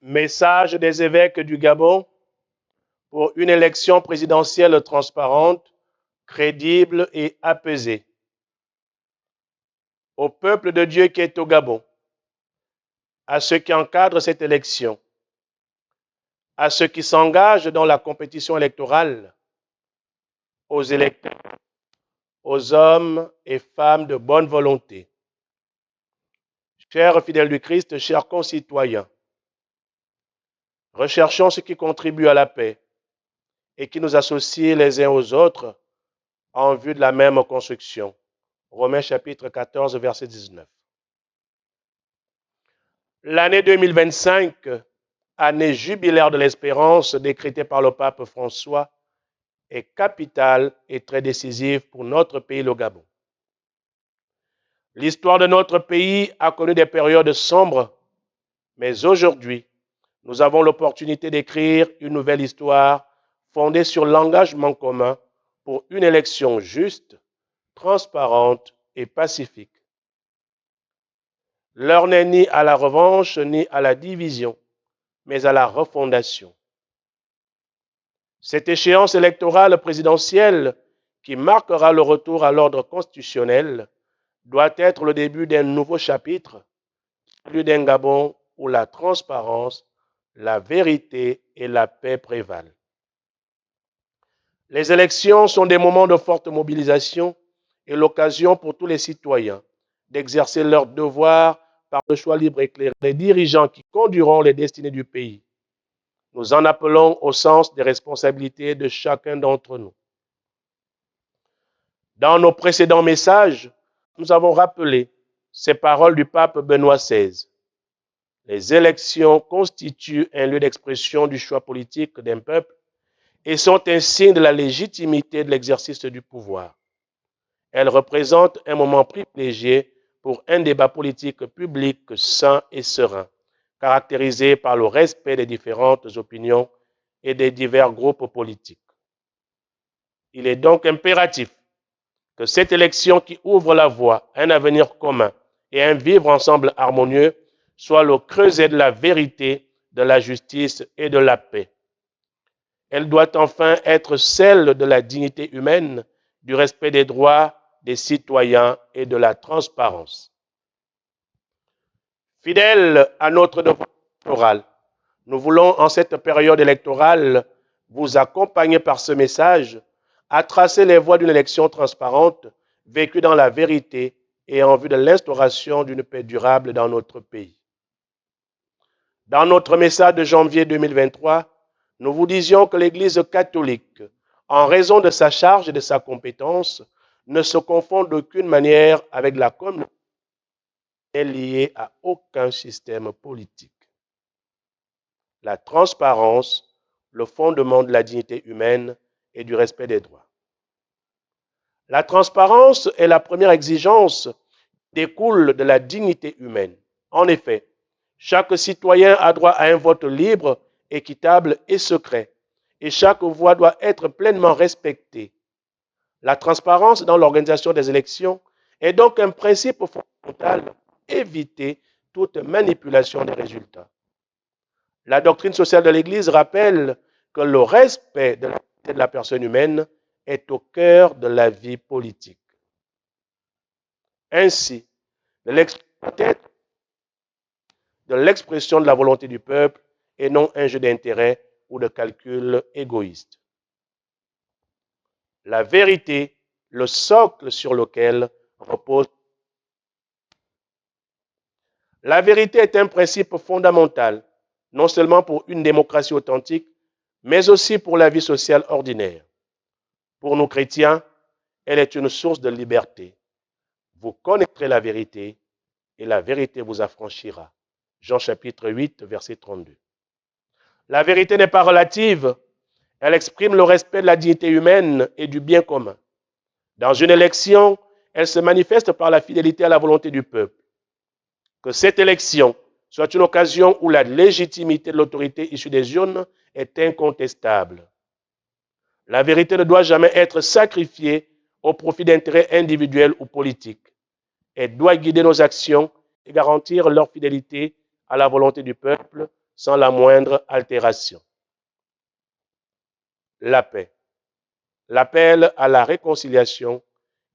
Message des évêques du Gabon pour une élection présidentielle transparente, crédible et apaisée. Au peuple de Dieu qui est au Gabon, à ceux qui encadrent cette élection, à ceux qui s'engagent dans la compétition électorale, aux électeurs, aux hommes et femmes de bonne volonté. Chers fidèles du Christ, chers concitoyens, recherchons ce qui contribue à la paix et qui nous associe les uns aux autres en vue de la même construction. Romains chapitre 14, verset 19. L'année 2025, année jubilaire de l'espérance décrétée par le pape François, est capitale et très décisive pour notre pays, le Gabon. L'histoire de notre pays a connu des périodes sombres, mais aujourd'hui, nous avons l'opportunité d'écrire une nouvelle histoire fondée sur l'engagement commun pour une élection juste, transparente et pacifique. L'heure n'est ni à la revanche ni à la division, mais à la refondation. Cette échéance électorale présidentielle qui marquera le retour à l'ordre constitutionnel doit être le début d'un nouveau chapitre, celui d'un Gabon où la transparence, la vérité et la paix prévalent. Les élections sont des moments de forte mobilisation et l'occasion pour tous les citoyens d'exercer leur devoir par le choix libre et éclairé des dirigeants qui conduiront les destinées du pays. Nous en appelons au sens des responsabilités de chacun d'entre nous. Dans nos précédents messages, nous avons rappelé ces paroles du pape Benoît XVI. Les élections constituent un lieu d'expression du choix politique d'un peuple et sont un signe de la légitimité de l'exercice du pouvoir. Elles représentent un moment privilégié pour un débat politique public sain et serein, caractérisé par le respect des différentes opinions et des divers groupes politiques. Il est donc impératif que cette élection qui ouvre la voie à un avenir commun et un vivre ensemble harmonieux soit le creuset de la vérité, de la justice et de la paix. Elle doit enfin être celle de la dignité humaine, du respect des droits des citoyens et de la transparence. Fidèles à notre devoir électoral, nous voulons en cette période électorale vous accompagner par ce message à tracer les voies d'une élection transparente, vécue dans la vérité et en vue de l'instauration d'une paix durable dans notre pays. Dans notre message de janvier 2023, nous vous disions que l'Église catholique, en raison de sa charge et de sa compétence, ne se confond d'aucune manière avec la communauté liée à aucun système politique. La transparence, le fondement de la dignité humaine et du respect des droits. La transparence est la première exigence qui découle de la dignité humaine. En effet, chaque citoyen a droit à un vote libre, équitable et secret, et chaque voix doit être pleinement respectée. La transparence dans l'organisation des élections est donc un principe fondamental pour éviter toute manipulation des résultats. La doctrine sociale de l'Église rappelle que le respect de la personne humaine est au cœur de la vie politique. Ainsi, de l'expression de la volonté du peuple et non un jeu d'intérêt ou de calcul égoïste. La vérité, le socle sur lequel repose. La vérité est un principe fondamental, non seulement pour une démocratie authentique, mais aussi pour la vie sociale ordinaire. Pour nous chrétiens, elle est une source de liberté. Vous connaîtrez la vérité et la vérité vous affranchira. Jean chapitre 8, verset 32. La vérité n'est pas relative, elle exprime le respect de la dignité humaine et du bien commun. Dans une élection, elle se manifeste par la fidélité à la volonté du peuple. Que cette élection soit une occasion où la légitimité de l'autorité issue des urnes est incontestable. La vérité ne doit jamais être sacrifiée au profit d'intérêts individuels ou politiques. Elle doit guider nos actions et garantir leur fidélité à la volonté du peuple, sans la moindre altération. La paix. L'appel à la réconciliation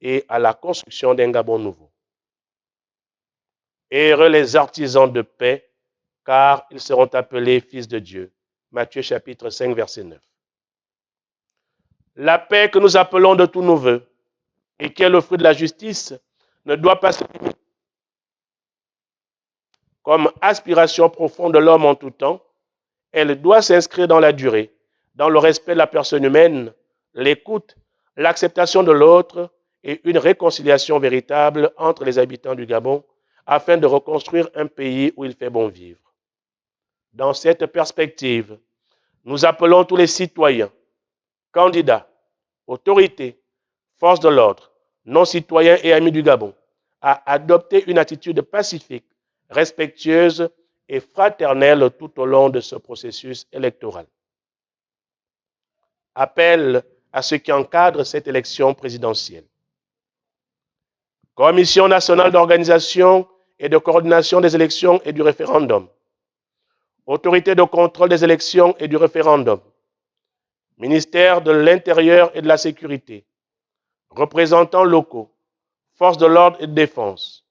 et à la construction d'un Gabon nouveau. Heureux les artisans de paix, car ils seront appelés fils de Dieu. Matthieu chapitre 5, verset 9. La paix que nous appelons de tous nos voeux et qui est le fruit de la justice ne doit pas se limiter comme aspiration profonde de l'homme en tout temps. Elle doit s'inscrire dans la durée, dans le respect de la personne humaine, l'écoute, l'acceptation de l'autre et une réconciliation véritable entre les habitants du Gabon afin de reconstruire un pays où il fait bon vivre. Dans cette perspective, nous appelons tous les citoyens, candidats, autorités, forces de l'ordre, non-citoyens et amis du Gabon à adopter une attitude pacifique, respectueuse et fraternelle tout au long de ce processus électoral. Appel à ceux qui encadrent cette élection présidentielle. Commission nationale d'organisation et de coordination des élections et du référendum. Autorité de contrôle des élections et du référendum. Ministère de l'Intérieur et de la Sécurité. Représentants locaux. Forces de l'ordre et de défense.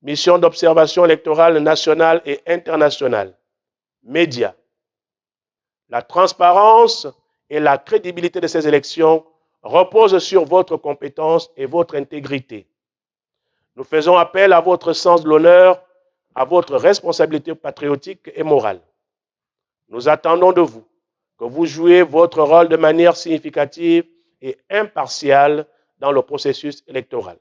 Mission d'observation électorale nationale et internationale. Médias. La transparence et la crédibilité de ces élections reposent sur votre compétence et votre intégrité. Nous faisons appel à votre sens de l'honneur, à votre responsabilité patriotique et morale. Nous attendons de vous que vous jouiez votre rôle de manière significative et impartiale dans le processus électoral.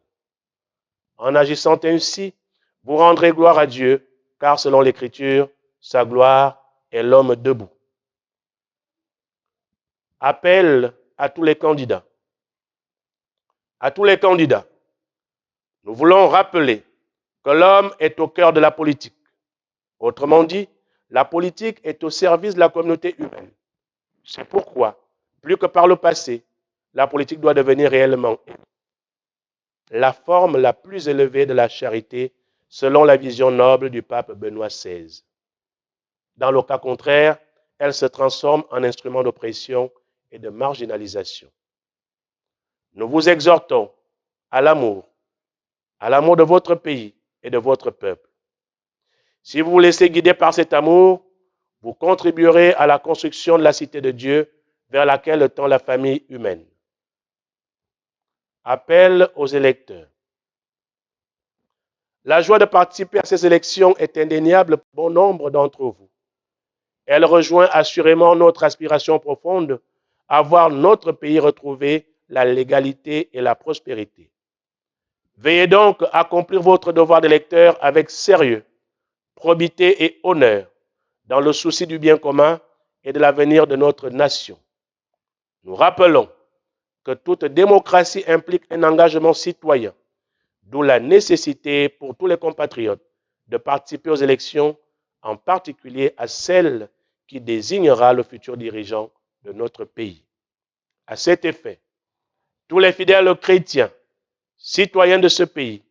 En agissant ainsi, vous rendrez gloire à Dieu, car selon l'Écriture, sa gloire est l'homme debout. Appel à tous les candidats. À tous les candidats, nous voulons rappeler que l'homme est au cœur de la politique. Autrement dit, la politique est au service de la communauté humaine. C'est pourquoi, plus que par le passé, la politique doit devenir réellement la forme la plus élevée de la charité selon la vision noble du pape Benoît XVI. Dans le cas contraire, elle se transforme en instrument d'oppression et de marginalisation. Nous vous exhortons à l'amour de votre pays et de votre peuple. Si vous vous laissez guider par cet amour, vous contribuerez à la construction de la cité de Dieu vers laquelle tend la famille humaine. Appel aux électeurs. La joie de participer à ces élections est indéniable pour bon nombre d'entre vous. Elle rejoint assurément notre aspiration profonde à voir notre pays retrouver la légalité et la prospérité. Veillez donc à accomplir votre devoir d'électeur avec sérieux, probité et honneur, dans le souci du bien commun et de l'avenir de notre nation. Nous rappelons que toute démocratie implique un engagement citoyen, d'où la nécessité pour tous les compatriotes de participer aux élections, en particulier à celle qui désignera le futur dirigeant de notre pays. À cet effet, tous les fidèles chrétiens, citoyens de ce pays,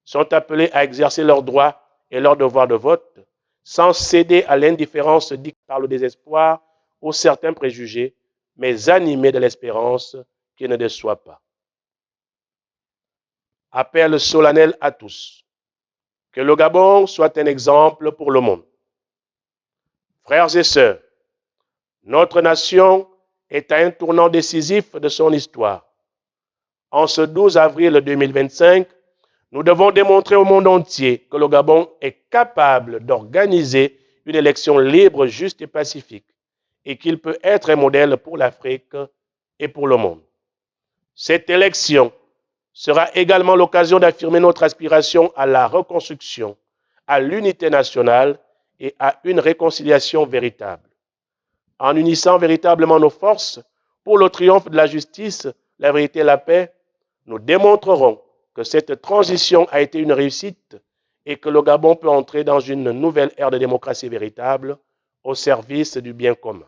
sont appelés à exercer leurs droits et leurs devoirs de vote, sans céder à l'indifférence dite par le désespoir ou certains préjugés, mais animés de l'espérance qui ne déçoit pas. Appel solennel à tous. Que le Gabon soit un exemple pour le monde. Frères et sœurs, notre nation est à un tournant décisif de son histoire. En ce 12 avril 2025, nous devons démontrer au monde entier que le Gabon est capable d'organiser une élection libre, juste et pacifique, et qu'il peut être un modèle pour l'Afrique et pour le monde. Cette élection sera également l'occasion d'affirmer notre aspiration à la reconstruction, à l'unité nationale et à une réconciliation véritable. En unissant véritablement nos forces pour le triomphe de la justice, la vérité et la paix, nous démontrerons que cette transition a été une réussite et que le Gabon peut entrer dans une nouvelle ère de démocratie véritable au service du bien commun.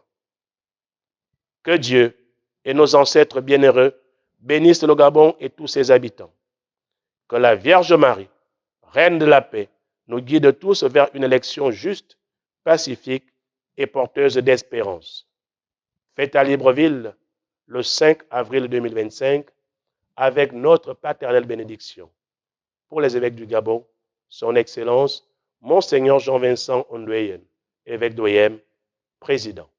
Que Dieu et nos ancêtres bienheureux bénissent le Gabon et tous ses habitants. Que la Vierge Marie, Reine de la paix, nous guide tous vers une élection juste, pacifique et porteuse d'espérance. Faite à Libreville le 5 avril 2025 avec notre paternelle bénédiction. Pour les évêques du Gabon, son Excellence, Monseigneur Jean-Vincent Ondoyen, évêque d'Oyem, président.